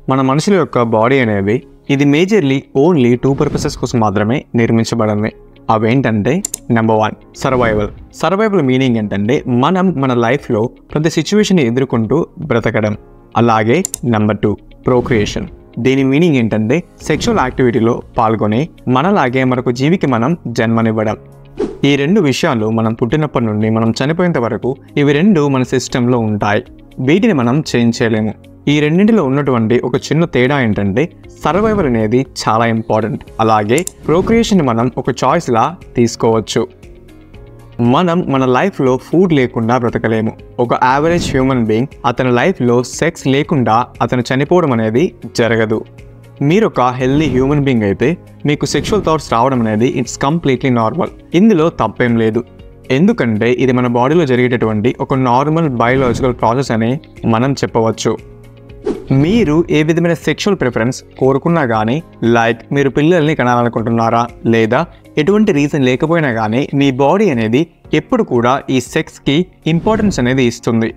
మన మనుషుల యొక్క బాడీ అనేది ఇది మేజర్లీ ఓన్లీ 2 పర్పసెస్ కోసం మాత్రమే నిర్మించబడింది. అవేంటంటే నెంబర్ 1 సర్వైవల్ మీనింగ్ ఏంటంటే మనం మన లైఫ్లో ప్రతి సిచ్యువేషన్ ఎదుర్కొంటూ బ్రతకడం. అలాగే నెంబర్ 2 ప్రోక్రియేషన్. దీని మీనింగ్ ఏంటంటే సెక్షువల్ యాక్టివిటీలో పాల్గొని మనలాగే మరొక జీవికి మనం జన్మనివ్వడం. ఈ 2 విషయాలు మనం పుట్టినప్పటి నుండి మనం చనిపోయేంత వరకు ఇవి 2 మన సిస్టంలో ఉంటాయి. వీటిని మనం చేంజ్ చేయలేము. ఈ రెండింటిలో ఉన్నటువంటి ఒక చిన్న తేడా ఏంటంటే సర్వైవల్ అనేది చాలా ఇంపార్టెంట్. అలాగే ప్రోక్రియేషన్ మనం ఒక చాయిస్లా తీసుకోవచ్చు. మనం మన లైఫ్లో ఫుడ్ లేకుండా బ్రతకలేము. ఒక యావరేజ్ హ్యూమన్ బీయింగ్ అతని లైఫ్లో సెక్స్ లేకుండా అతను చనిపోవడం అనేది జరగదు. మీరు ఒక హెల్దీ హ్యూమన్ బీయింగ్ అయితే మీకు సెక్షువల్ థాట్స్ రావడం అనేది ఇట్స్ కంప్లీట్లీ నార్మల్. ఇందులో తప్పేం లేదు. ఎందుకంటే ఇది మన బాడీలో జరిగేటటువంటి ఒక నార్మల్ బయోలాజికల్ ప్రాసెస్ అని మనం చెప్పవచ్చు. మీరు ఏ విధమైన సెక్షువల్ ప్రిఫరెన్స్ కోరుకున్నా కానీ, లైక్ మీరు పిల్లల్ని కనాలనుకుంటున్నారా లేదా ఎటువంటి రీజన్ లేకపోయినా కానీ మీ బాడీ అనేది ఎప్పుడు కూడా ఈ సెక్స్కి ఇంపార్టెన్స్ అనేది ఇస్తుంది.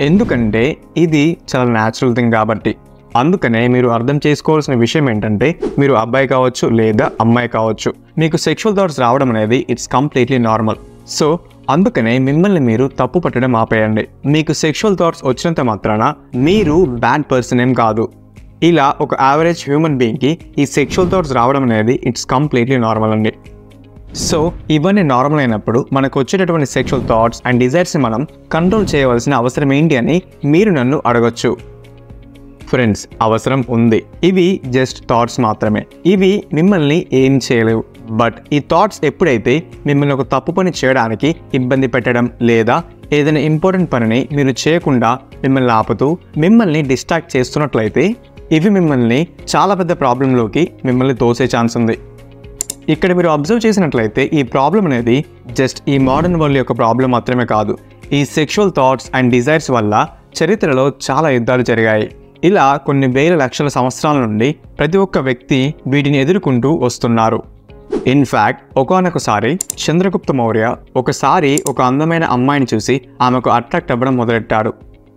ఎందుకంటే ఇది చాలా న్యాచురల్ థింగ్ కాబట్టి. అందుకనే మీరు అర్థం చేసుకోవాల్సిన విషయం ఏంటంటే మీరు అబ్బాయి కావచ్చు లేదా అమ్మాయి కావచ్చు, మీకు సెక్షువల్ థాట్స్ రావడం అనేది ఇట్స్ కంప్లీట్లీ నార్మల్. సో అందుకనే మిమ్మల్ని మీరు తప్పు పట్టడం ఆపేయండి. మీకు సెక్షువల్ థాట్స్ వచ్చినంత మాత్రాన మీరు బ్యాడ్ పర్సన్ ఏం కాదు. ఇలా ఒక యావరేజ్ హ్యూమన్ బీయింగ్కి ఈ సెక్షువల్ థాట్స్ రావడం అనేది ఇట్స్ కంప్లీట్లీ నార్మల్ అండి. సో ఇవన్నీ నార్మల్ అయినప్పుడు మనకు వచ్చేటటువంటి సెక్షువల్ థాట్స్ అండ్ డిజైర్స్ని మనం కంట్రోల్ చేయవలసిన అవసరం ఏంటి అని మీరు నన్ను అడగొచ్చు. ఫ్రెండ్స్, అవసరం ఉంది. ఇవి జస్ట్ థాట్స్ మాత్రమే. ఇవి మిమ్మల్ని ఏం చేయలేవు. బట్ ఈ థాట్స్ ఎప్పుడైతే మిమ్మల్ని ఒక తప్పు పని చేయడానికి ఇబ్బంది పెట్టడం లేదా ఏదైనా ఇంపార్టెంట్ పనిని మీరు చేయకుండా మిమ్మల్ని ఆపుతూ మిమ్మల్ని డిస్ట్రాక్ట్ చేస్తున్నట్లయితే ఇవి మిమ్మల్ని చాలా పెద్ద ప్రాబ్లంలోకి మిమ్మల్ని తోసే ఛాన్స్ ఉంది. ఇక్కడ మీరు అబ్జర్వ్ చేసినట్లయితే ఈ ప్రాబ్లం అనేది జస్ట్ ఈ మోడర్న్ వరల్డ్ యొక్క ప్రాబ్లం మాత్రమే కాదు. ఈ సెక్షువల్ థాట్స్ అండ్ డిజైర్స్ వల్ల చరిత్రలో చాలా యుద్ధాలు జరిగాయి. ఇలా కొన్ని వేల లక్షల సంవత్సరాల నుండి ప్రతి ఒక్క వ్యక్తి వీటిని ఎదుర్కొంటూ వస్తున్నారు. ఇన్ఫ్యాక్ట్ ఒకానొకసారి చంద్రగుప్త మౌర్య ఒకసారి ఒక అందమైన అమ్మాయిని చూసి ఆమెకు అట్రాక్ట్ అవ్వడం మొదలెట్టాడు.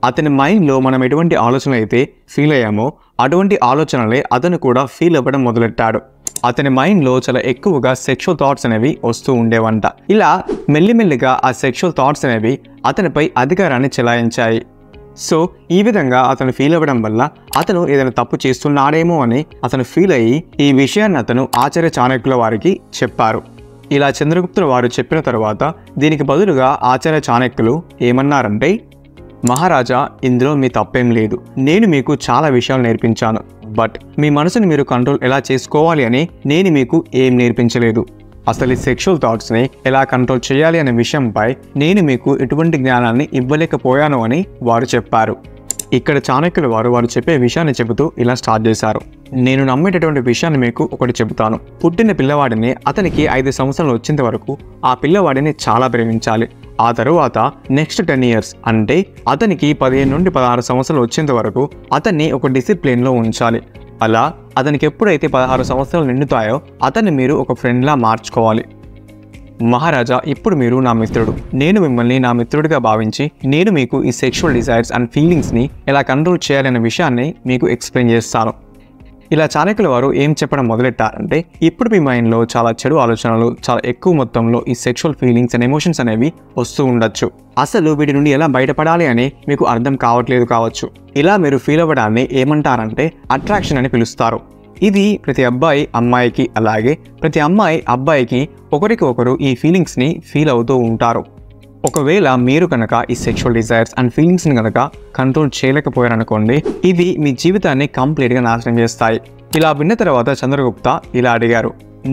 అతని మైండ్లో మనం ఎటువంటి ఆలోచనలు అయితే ఫీల్ అయ్యామో అటువంటి ఆలోచనలే అతను కూడా ఫీల్ అవ్వడం మొదలెట్టాడు. అతని మైండ్లో చాలా ఎక్కువగా సెక్షువల్ థాట్స్ అనేవి వస్తూ ఉండేవంట. ఇలా మెల్లిమెల్లిగా ఆ సెక్షువల్ థాట్స్ అనేవి అతనిపై అధికారాన్ని చెలాయించాయి. సో ఈ విధంగా అతను ఫీల్ అవ్వడం వల్ల అతను ఏదైనా తప్పు చేస్తున్నాడేమో అని అతను ఫీల్ అయ్యి ఈ విషయాన్ని అతను ఆచార్య చాణక్యుల వారికి చెప్పారు. ఇలా చంద్రగుప్తుల వారు చెప్పిన తర్వాత దీనికి బదులుగా ఆచార్య చాణక్యులు ఏమన్నారంటే, మహారాజా, ఇందులో మీ తప్పేం లేదు. నేను మీకు చాలా విషయాలు నేర్పించాను. బట్ మీ మనసుని మీరు కంట్రోల్ ఎలా చేసుకోవాలి అని నేను మీకు ఏం నేర్పించలేదు. అసలు ఈ సెక్షువల్ థాట్స్ని ఎలా కంట్రోల్ చేయాలి అనే విషయంపై నేను మీకు ఎటువంటి జ్ఞానాన్ని ఇవ్వలేకపోయాను అని వారు చెప్పారు. ఇక్కడ చాణక్యుల వారు చెప్పే విషయాన్ని చెబుతూ ఇలా స్టార్ట్ చేశారు. నేను నమ్మేటటువంటి విషయాన్ని మీకు ఒకటి చెబుతాను. పుట్టిన పిల్లవాడిని అతనికి 5 సంవత్సరాలు వచ్చేంత వరకు ఆ పిల్లవాడిని చాలా ప్రేమించాలి. ఆ తరువాత నెక్స్ట్ 10 years అంటే అతనికి 15 నుండి 16 సంవత్సరాలు వచ్చేంత వరకు అతన్ని ఒక డిసిప్లిన్లో ఉంచాలి. అలా అతనికి ఎప్పుడైతే 16 సంవత్సరాలు నిండుతాయో అతన్ని మీరు ఒక ఫ్రెండ్లా మార్చుకోవాలి. మహారాజా, ఇప్పుడు మీరు నా మిత్రుడు. నేను మిమ్మల్ని నా మిత్రుడిగా భావించి నేను మీకు ఈ సెక్షువల్ డిజైర్స్ అండ్ ఫీలింగ్స్ని ఎలా కంట్రోల్ చేయాలనే విషయాన్ని మీకు ఎక్స్ప్లెయిన్ చేస్తాను. ఇలా చాణక్యుల వారు ఏం చెప్పడం మొదలెట్టారంటే, ఇప్పుడు మీ మైండ్లో చాలా చెడు ఆలోచనలు, చాలా ఎక్కువ మొత్తంలో ఈ సెక్షువల్ ఫీలింగ్స్ అండ్ ఎమోషన్స్ అనేవి వస్తూ ఉండొచ్చు. అసలు వీటి నుండి ఎలా బయటపడాలి అని మీకు అర్థం కావట్లేదు కావచ్చు. ఇలా మీరు ఫీల్ అవ్వడాన్ని ఏమంటారంటే అట్రాక్షన్ అని పిలుస్తారు. ఇది ప్రతి అబ్బాయి అమ్మాయికి అలాగే ప్రతి అమ్మాయి అబ్బాయికి ఒకరికి ఒకరు ఈ ఫీలింగ్స్ని ఫీల్ అవుతూ ఉంటారు. ఒకవేళ మీరు కనుక ఈ సెక్షువల్ డిజైర్స్ అండ్ ఫీలింగ్స్ని కనుక కంట్రోల్ చేయలేకపోయారనుకోండి, ఇవి మీ జీవితాన్ని కంప్లీట్గా నాశనం చేస్తాయి. ఇలా విన్న తర్వాత చంద్రగుప్త ఇలా అడిగారు,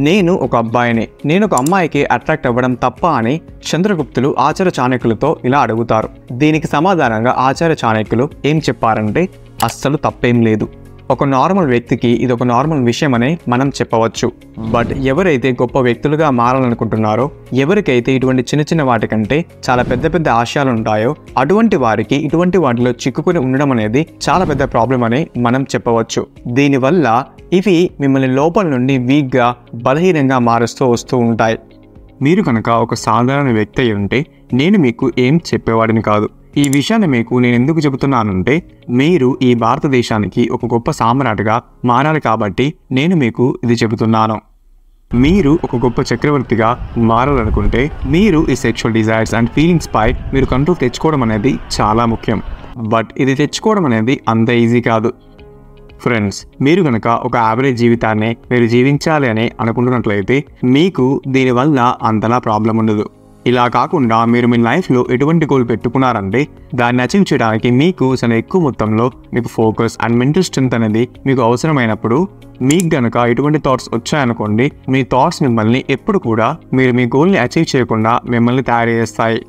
నేను ఒక అబ్బాయిని, నేను ఒక అమ్మాయికి అట్రాక్ట్ అవ్వడం తప్ప అని చంద్రగుప్తులు ఆచార్య చాణక్యులతో ఇలా అడుగుతారు. దీనికి సమాధానంగా ఆచార్య చాణక్యులు ఏం చెప్పారంటే, అస్సలు తప్పేం లేదు. ఒక నార్మల్ వ్యక్తికి ఇది ఒక నార్మల్ విషయం అనే మనం చెప్పవచ్చు. బట్ ఎవరైతే గొప్ప వ్యక్తులుగా మారాలనుకుంటున్నారో, ఎవరికైతే ఇటువంటి చిన్న చిన్న వాటికంటే చాలా పెద్ద పెద్ద ఆశయాలు ఉంటాయో అటువంటి వారికి ఇటువంటి వాటిలో చిక్కుకుని ఉండడం అనేది చాలా పెద్ద ప్రాబ్లం అని మనం చెప్పవచ్చు. దీనివల్ల ఇవి మిమ్మల్ని లోపల నుండి వీక్గా, బలహీనంగా మారుస్తూ వస్తూ ఉంటాయి. మీరు కనుక ఒక సాధారణ వ్యక్తి అయి ఉంటే నేను మీకు ఏం చెప్పేవాడిని కాదు. ఈ విషయాన్ని మీకు నేను ఎందుకు చెబుతున్నానంటే మీరు ఈ భారతదేశానికి ఒక గొప్ప సామ్రాట్గా మారాలి కాబట్టి నేను మీకు ఇది చెబుతున్నాను. మీరు ఒక గొప్ప చక్రవర్తిగా మారాలనుకుంటే మీరు ఈ సెక్షువల్ డిజైర్స్ అండ్ ఫీలింగ్స్ పై మీరు కంట్రోల్ తెచ్చుకోవడం అనేది చాలా ముఖ్యం. బట్ ఇది తెచ్చుకోవడం అనేది అంత ఈజీ కాదు. ఫ్రెండ్స్, మీరు కనుక ఒక యావరేజ్ జీవితాన్ని మీరు జీవించాలి అని అనుకుంటున్నట్లయితే మీకు దీనివల్ల అంతలా ప్రాబ్లం ఉండదు. ఇలా కాకుండా మీరు మీ లైఫ్లో ఎటువంటి గోల్ పెట్టుకున్నారంటే దాన్ని అచీవ్ చేయడానికి మీకు చాలా ఎక్కువ మొత్తంలో మీకు ఫోకస్ అండ్ మెంటల్ స్ట్రెంత్ అనేది మీకు అవసరమైనప్పుడు మీకు గనక ఎటువంటి థాట్స్ వచ్చాయనుకోండి, మీ థాట్స్ మిమ్మల్ని ఎప్పుడు కూడా మీరు మీ గోల్ని అచీవ్ చేయకుండా మిమ్మల్ని తయారు చేస్తాయి.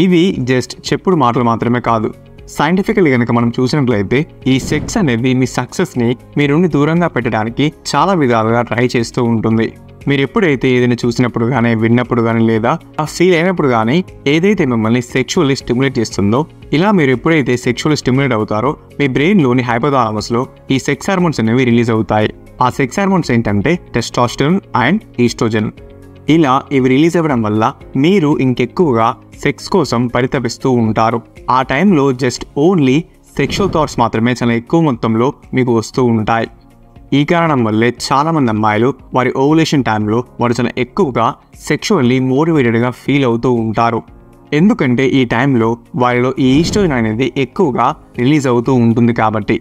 ఇవి జస్ట్ చెప్పుడు మాటలు మాత్రమే కాదు. సైంటిఫికల్లీ కనుక మనం చూసినట్లయితే ఈ సెక్స్ అనేది మీ సక్సెస్ని మీ నుండి దూరంగా పెట్టడానికి చాలా విధాలుగా ట్రై చేస్తూ ఉంటుంది. మీరు ఎప్పుడైతే ఏదైనా చూసినప్పుడు కానీ, విన్నప్పుడు కానీ, లేదా ఆ ఫీల్ అయినప్పుడు కానీ ఏదైతే మిమ్మల్ని సెక్షువల్లీ స్టిమ్యులేట్ చేస్తుందో, ఇలా మీరు ఎప్పుడైతే సెక్షువల్లీ స్టిమ్యులేట్ అవుతారో మీ బ్రెయిన్లోని హైపోథాలమస్లో ఈ సెక్స్ హార్మోన్స్ అనేవి రిలీజ్ అవుతాయి. ఆ సెక్స్ హార్మోన్స్ ఏంటంటే టెస్టోస్టెరోన్ అండ్ ఈస్ట్రోజన్. ఇలా ఇవి రిలీజ్ అవ్వడం వల్ల మీరు ఇంకెక్కువగా సెక్స్ కోసం పరితపిస్తూ ఉంటారు. ఆ టైంలో జస్ట్ ఓన్లీ సెక్షువల్ థాట్స్ మాత్రమే చాలా ఎక్కువ మొత్తంలో మీకు వస్తూ ఉంటాయి. ఈ కారణం వల్లే చాలామంది అమ్మాయిలు వారి ఓవులేషన్ టైంలో వారు చాలా ఎక్కువగా సెక్షువల్లీ మోటివేటెడ్గా ఫీల్ అవుతూ ఉంటారు. ఎందుకంటే ఈ టైంలో వారిలో ఈ ఈస్ట్రోజన్ అనేది ఎక్కువగా రిలీజ్ అవుతూ ఉంటుంది కాబట్టి.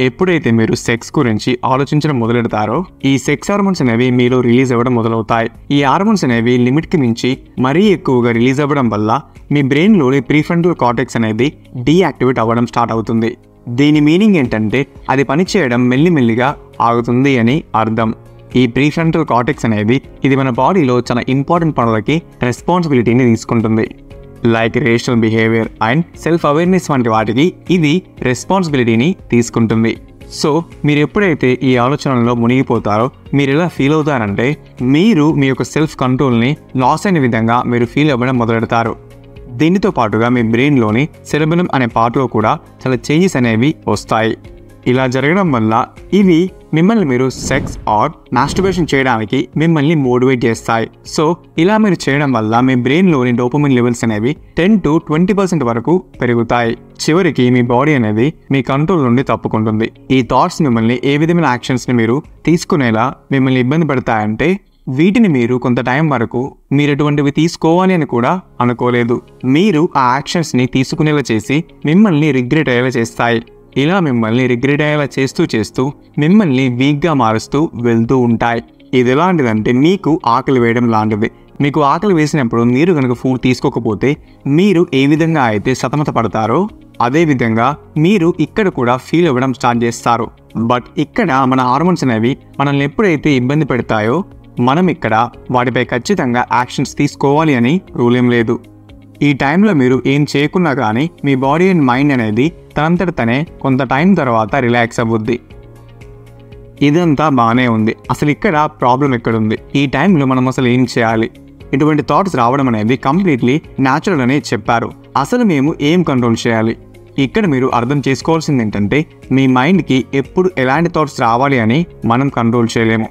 ఎప్పుడైతే మీరు సెక్స్ గురించి ఆలోచించడం మొదలెడతారో ఈ సెక్స్ హార్మోన్స్ అనేవి మీలో రిలీజ్ అవ్వడం మొదలవుతాయి. ఈ హార్మోన్స్ అనేవి లిమిట్కి మించి మరీ ఎక్కువగా రిలీజ్ అవ్వడం వల్ల మీ బ్రెయిన్లోని ప్రీఫ్రంటల్ కార్టెక్స్ అనేది డీయాక్టివేట్ అవ్వడం స్టార్ట్ అవుతుంది. దీని మీనింగ్ ఏంటంటే అది పనిచేయడం మెల్లిమెల్లిగా ఆగుతుంది అని అర్థం. ఈ ప్రీఫ్రంటల్ కార్టెక్స్ అనేది ఇది మన బాడీలో చాలా ఇంపార్టెంట్ పనులకి రెస్పాన్సిబిలిటీని తీసుకుంటుంది. Like rational behaviour and self awareness వంటి వాటికి ఇది రెస్పాన్సిబిలిటీని తీసుకుంటుంది. సో మీరు ఎప్పుడైతే ఈ ఆలోచనలో మునిగిపోతారో మీరు ఎలా ఫీల్ అవుతారంటే మీరు మీ యొక్క సెల్ఫ్ కంట్రోల్ని లాస్ అయిన విధంగా మీరు ఫీల్ అవ్వడం మొదలెడతారు. దీనితో పాటుగా మీ బ్రెయిన్లోని సెరెబెలం అనే పార్ట్లో కూడా చాలా చేంజెస్ అనేవి వస్తాయి. ఇలా జరగడం వల్ల ఇవి మిమ్మల్ని మీరు సెక్స్ ఆర్ మాస్టర్బేషన్ చేయడానికి మిమ్మల్ని మోటివేట్ చేస్తాయి. సో ఇలా మీరు చేయడం వల్ల మీ బ్రెయిన్లోని డోపమిన్ లెవెల్స్ అనేవి 10 to 20% వరకు పెరుగుతాయి. చివరికి మీ బాడీ అనేది మీ కంట్రోల్ నుండి తప్పుకుంటుంది. ఈ థాట్స్ మిమ్మల్ని ఏ విధమైన యాక్షన్స్ని మీరు తీసుకునేలా మిమ్మల్ని ఇబ్బంది పడతాయంటే వీటిని మీరు కొంత టైం వరకు మీరు ఎటువంటివి తీసుకోవాలి అని కూడా అనుకోలేదు. మీరు ఆ యాక్షన్స్ని తీసుకునేలా చేసి మిమ్మల్ని రిగ్రెట్ అయ్యేలా చేస్తాయి. ఇలా మిమ్మల్ని రిగ్రెట్ అయ్యేలా చేస్తూ మిమ్మల్ని వీక్గా మారుస్తూ వెళ్తూ ఉంటాయి. ఇది ఎలాంటిదంటే మీకు ఆకలి వేయడం లాంటిది. మీకు ఆకలి వేసినప్పుడు మీరు కనుక ఫుడ్ తీసుకోకపోతే మీరు ఏ విధంగా అయితే సతమత పడతారో అదేవిధంగా మీరు ఇక్కడ కూడా ఫీల్ అవ్వడం స్టార్ట్ చేస్తారు. బట్ ఇక్కడ మన హార్మోన్స్ అనేవి మనల్ని ఎప్పుడైతే ఇబ్బంది పెడతాయో మనం ఇక్కడ వాటిపై ఖచ్చితంగా యాక్షన్స్ తీసుకోవాలి అని రూల్ ఏం లేదు. ఈ టైంలో మీరు ఏం చేయకున్నా కానీ మీ బాడీ అండ్ మైండ్ అనేది తనంతట తనే కొంత టైం తర్వాత రిలాక్స్ అవ్వుద్ది. ఇదంతా బాగానే ఉంది. అసలు ఇక్కడ ప్రాబ్లం ఎక్కడుంది? ఈ టైంలో మనం అసలు ఏం చేయాలి? ఇటువంటి థాట్స్ రావడం అనేది కంప్లీట్లీ న్యాచురల్ అని చెప్పారు. అసలు మేము ఏం కంట్రోల్ చేయాలి? ఇక్కడ మీరు అర్థం చేసుకోవాల్సింది ఏంటంటే మీ మైండ్కి ఎప్పుడు ఎలాంటి థాట్స్ రావాలి అని మనం కంట్రోల్ చేయలేము.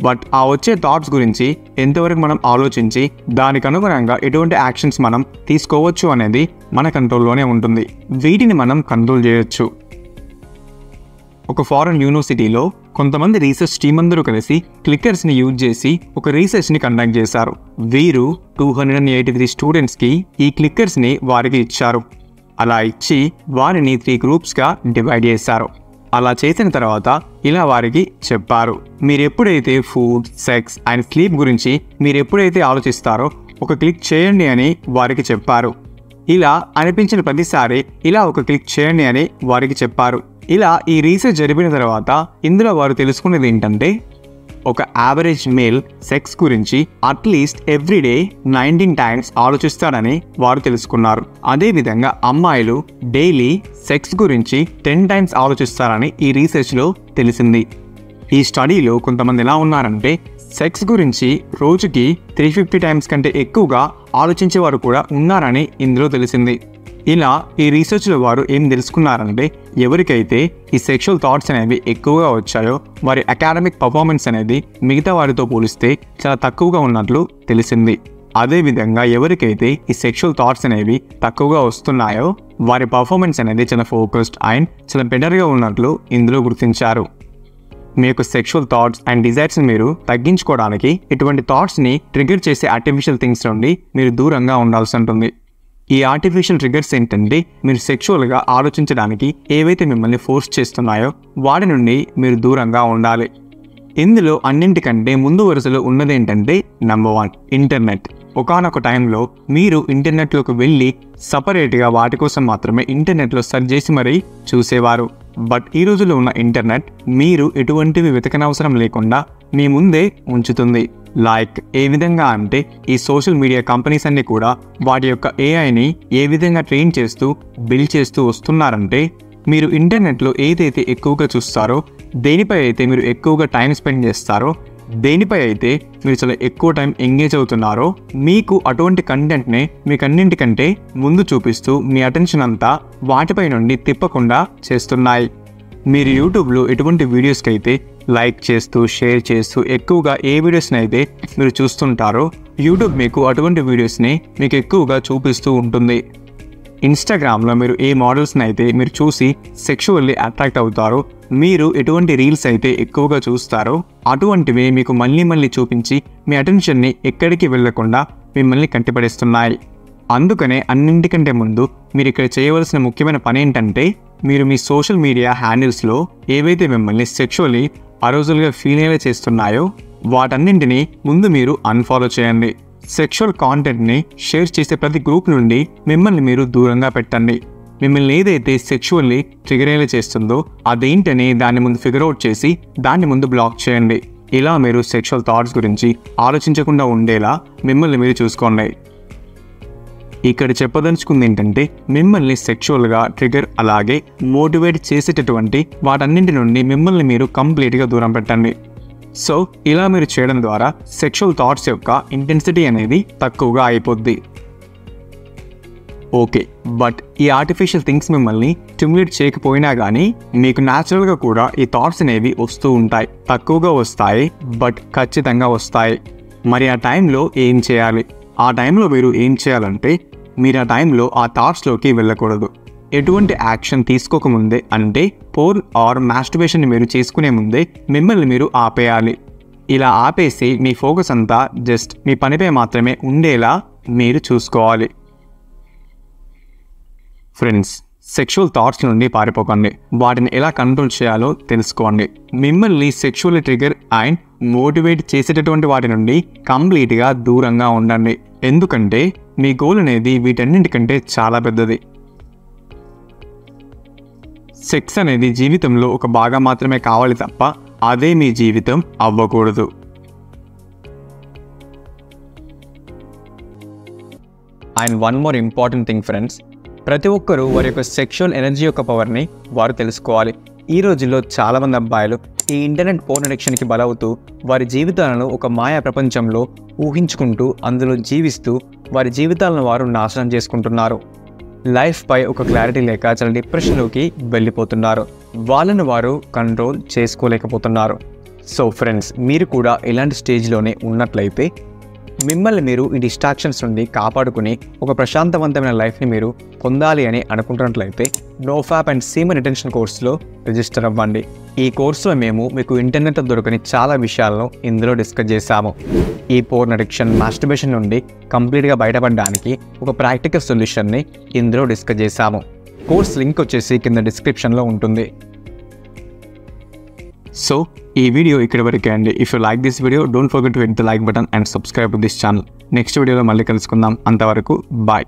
బట్ ఆ వచ్చే థాట్స్ గురించి ఎంతవరకు మనం ఆలోచించి దానికి అనుగుణంగా ఎటువంటి యాక్షన్స్ మనం తీసుకోవచ్చు అనేది మన కంట్రోల్లోనే ఉంటుంది. వీటిని మనం కంట్రోల్ చేయొచ్చు. ఒక ఫారెన్ యూనివర్సిటీలో కొంతమంది రీసెర్చ్ టీమ్ అందరూ కలిసి క్లిక్కర్స్ని యూజ్ చేసి ఒక రీసెర్చ్ని కండక్ట్ చేశారు. వీరు 283 స్టూడెంట్స్కి ఈ క్లిక్కర్స్ని వారికి ఇచ్చారు. అలా ఇచ్చి వారిని 3 గ్రూప్స్గా డివైడ్ చేశారు. అలా చేసిన తర్వాత ఇలా వారికి చెప్పారు, మీరు ఎప్పుడైతే ఫుడ్, సెక్స్ అండ్ స్లీప్ గురించి మీరు ఎప్పుడైతే ఆలోచిస్తారో ఒక క్లిక్ చేయండి అని వారికి చెప్పారు. ఇలా అనిపించిన ప్రతిసారి ఇలా ఒక క్లిక్ చేయండి అని వారికి చెప్పారు. ఇలా ఈ రీసెర్చ్ జరిపిన తర్వాత ఇందులో వారు తెలుసుకునేది ఏంటంటే ఒక యావరేజ్ మేల్ సెక్స్ గురించి అట్లీస్ట్ ఎవ్రీడే 19 టైమ్స్ ఆలోచిస్తాడని వారు తెలుసుకున్నారు. అదేవిధంగా అమ్మాయిలు డైలీ సెక్స్ గురించి 10 టైమ్స్ ఆలోచిస్తారని ఈ రీసెర్చ్లో తెలిసింది. ఈ స్టడీలో కొంతమంది ఎలా ఉన్నారంటే సెక్స్ గురించి రోజుకి 350 టైమ్స్ కంటే ఎక్కువగా ఆలోచించేవారు కూడా ఉన్నారని ఇందులో తెలిసింది. ఇలా ఈ రీసెర్చ్లో వారు ఏం తెలుసుకున్నారంటే ఎవరికైతే ఈ సెక్షువల్ థాట్స్ అనేవి ఎక్కువగా వచ్చాయో వారి అకాడమిక్ పర్ఫార్మెన్స్ అనేది మిగతా వారితో పోలిస్తే చాలా తక్కువగా ఉన్నట్లు తెలిసింది. అదేవిధంగా ఎవరికైతే ఈ సెక్షువల్ థాట్స్ అనేవి తక్కువగా వస్తున్నాయో వారి పర్ఫార్మెన్స్ అనేది చాలా ఫోకస్డ్ అండ్ చాలా బెటర్గా ఉన్నట్లు ఇందులో గుర్తించారు. మీకు సెక్షువల్ థాట్స్ అండ్ డిజైర్స్ని మీరు తగ్గించుకోవడానికి ఇటువంటి థాట్స్ని ట్రిగర్ చేసే ఆర్టిఫిషియల్ థింగ్స్ నుండి మీరు దూరంగా ఉండాల్సి ఉంటుంది. ఈ ఆర్టిఫిషియల్ ట్రిగర్స్ ఏంటంటే మీరు సెక్షువల్గా ఆలోచించడానికి ఏవైతే మిమ్మల్ని ఫోర్స్ చేస్తున్నాయో వాటి నుండి మీరు దూరంగా ఉండాలి. ఇందులో అన్నింటికంటే ముందు వరుసలో ఉన్నదేంటంటే నెంబర్ 1 ఇంటర్నెట్. ఒకానొక టైంలో మీరు ఇంటర్నెట్లోకి వెళ్ళి సపరేట్గా వాటి కోసం మాత్రమే ఇంటర్నెట్లో సెర్చ్ చేసి మరీ చూసేవారు. బట్ ఈ రోజుల్లో ఉన్న ఇంటర్నెట్ మీరు ఎటువంటివి వెతకనవసరం లేకుండా మీ ముందే ఉంచుతుంది. లైక్ ఏ విధంగా అంటే ఈ సోషల్ మీడియా కంపెనీస్ అన్నీ కూడా వాటి యొక్క ఏఐని ఏ విధంగా ట్రైన్ చేస్తూ బిల్డ్ చేస్తూ వస్తున్నారంటే మీరు ఇంటర్నెట్లో ఏదైతే ఎక్కువగా చూస్తారో, దేనిపై అయితే మీరు ఎక్కువగా టైం స్పెండ్ చేస్తారో, దేనిపై అయితే మీరు చాలా ఎక్కువ టైం ఎంగేజ్ అవుతున్నారో మీకు అటువంటి కంటెంట్నే మీకు అన్నింటికంటే ముందు చూపిస్తూ మీ అటెన్షన్ అంతా వాటిపై నుండి తిప్పకుండా చేస్తున్నాయి. మీరు యూట్యూబ్లో ఎటువంటి వీడియోస్కి అయితే లైక్ చేస్తూ షేర్ చేస్తూ ఎక్కువగా ఏ వీడియోస్ని అయితే మీరు చూస్తుంటారో యూట్యూబ్ మీకు అటువంటి వీడియోస్ని మీకు ఎక్కువగా చూపిస్తూ ఉంటుంది. ఇన్స్టాగ్రామ్లో మీరు ఏ మోడల్స్ని అయితే మీరు చూసి సెక్షువల్లీ అట్రాక్ట్ అవుతారో, మీరు ఎటువంటి రీల్స్ అయితే ఎక్కువగా చూస్తారో అటువంటివి మీకు మళ్ళీ చూపించి మీ అటెన్షన్ని ఎక్కడికి వెళ్లకుండా మిమ్మల్ని కంటిపడేస్తున్నాయి. అందుకనే అన్నింటికంటే ముందు మీరు ఇక్కడ చేయవలసిన ముఖ్యమైన పని ఏంటంటే మీరు మీ సోషల్ మీడియా హ్యాండిల్స్లో ఏవైతే మిమ్మల్ని సెక్షువల్లీ అరోజల్గా ఫీల్ అయ్యేలా చేస్తున్నాయో వాటన్నింటినీ ముందు మీరు అన్ఫాలో చేయండి. సెక్షువల్ కాంటెంట్ని షేర్ చేసే ప్రతి గ్రూప్ నుండి మిమ్మల్ని మీరు దూరంగా పెట్టండి. మిమ్మల్ని ఏదైతే సెక్షువల్లీ ట్రిగర్ అయ్యేలా చేస్తుందో అదేంటని దాన్ని ముందు ఫిగర్ అవుట్ చేసి దాన్ని ముందు బ్లాక్ చేయండి. ఇలా మీరు సెక్షువల్ థాట్స్ గురించి ఆలోచించకుండా ఉండేలా మిమ్మల్ని మీరు చూసుకోండి. ఇక్కడ చెప్పదలుచుకుంది ఏంటంటే మిమ్మల్ని సెక్షువల్గా ట్రిగర్ అలాగే మోటివేట్ చేసేటటువంటి వాటన్నింటి నుండి మిమ్మల్ని మీరు కంప్లీట్గా దూరం పెట్టండి. సో ఇలా మీరు చేయడం ద్వారా సెక్షువల్ థాట్స్ యొక్క ఇంటెన్సిటీ అనేది తక్కువగా అయిపోద్ది. ఓకే, బట్ ఈ ఆర్టిఫిషియల్ థింగ్స్ మిమ్మల్ని స్టిమ్యులేట్ చేయకపోయినా కానీ మీకు న్యాచురల్గా కూడా ఈ థాట్స్ అనేవి వస్తూ ఉంటాయి. తక్కువగా వస్తాయి బట్ ఖచ్చితంగా వస్తాయి. మరి ఆ టైంలో ఏం చేయాలి? ఆ టైంలో మీరు ఏం చేయాలంటే మీరు ఆ టైంలో ఆ థాట్స్లోకి వెళ్ళకూడదు. ఎటువంటి యాక్షన్ తీసుకోకముందే అంటే పోర్న్ ఆర్ మాస్టర్బేషన్ మీరు చేసుకునే ముందే మిమ్మల్ని మీరు ఆపేయాలి. ఇలా ఆపేసి మీ ఫోకస్ అంతా జస్ట్ మీ పనిపై మాత్రమే ఉండేలా మీరు చూసుకోవాలి. ఫ్రెండ్స్, సెక్షువల్ థాట్స్ నుండి పారిపోకండి. వాటిని ఎలా కంట్రోల్ చేయాలో తెలుసుకోండి. మిమ్మల్ని సెక్షువల్ ట్రిగర్ అండ్ మోటివేట్ చేసేటటువంటి వాటి నుండి కంప్లీట్గా దూరంగా ఉండండి. ఎందుకంటే మీ గోల్ అనేది వీటన్నింటికంటే చాలా పెద్దది. సెక్స్ అనేది జీవితంలో ఒక భాగం మాత్రమే కావాలి తప్ప అదే మీ జీవితం అవ్వకూడదు. And one more important thing friends, ప్రతి ఒక్కరూ వారి యొక్క సెక్షువల్ ఎనర్జీ యొక్క పవర్ని వారు తెలుసుకోవాలి. ఈ రోజుల్లో చాలామంది అబ్బాయిలు ఈ ఇంటర్నెట్ పోర్న్ అడిక్షన్కి బలవుతూ వారి జీవితాలను ఒక మాయా ప్రపంచంలో ఊహించుకుంటూ అందులో జీవిస్తూ వారి జీవితాలను వారు నాశనం చేసుకుంటున్నారు. లైఫ్పై ఒక క్లారిటీ లేక చాలా డిప్రెషన్లోకి వెళ్ళిపోతున్నారు. వాళ్ళను వారు కంట్రోల్ చేసుకోలేకపోతున్నారు. సో ఫ్రెండ్స్, మీరు కూడా ఇలాంటి స్టేజ్లోనే ఉన్నట్లయితే మిమ్మల్ని మీరు ఈ డిస్ట్రాక్షన్స్ నుండి కాపాడుకుని ఒక ప్రశాంతవంతమైన లైఫ్ని మీరు పొందాలి అని అనుకుంటున్నట్లయితే నోఫాప్ అండ్ సీమన్ రిటెన్షన్ కోర్సులో రిజిస్టర్ అవ్వండి. ఈ కోర్సులో మేము మీకు ఇంటర్నెట్లో దొరకని చాలా విషయాలను ఇందులో డిస్కస్ చేశాము. ఈ పోర్న్ అడిక్షన్, మాస్టర్బేషన్ నుండి కంప్లీట్గా బయటపడడానికి ఒక ప్రాక్టికల్ సొల్యూషన్ని ఇందులో డిస్కస్ చేశాము. కోర్స్ లింక్ వచ్చేసి కింద డిస్క్రిప్షన్లో ఉంటుంది. సో ఈ వీడియో ఇక్కడ వరకే అండి. If you like this video don't forget to hit the like button and subscribe to this channel. Next వీడియోలో మళ్ళీ కలుసుకుందాం. అంతవరకు బాయ్.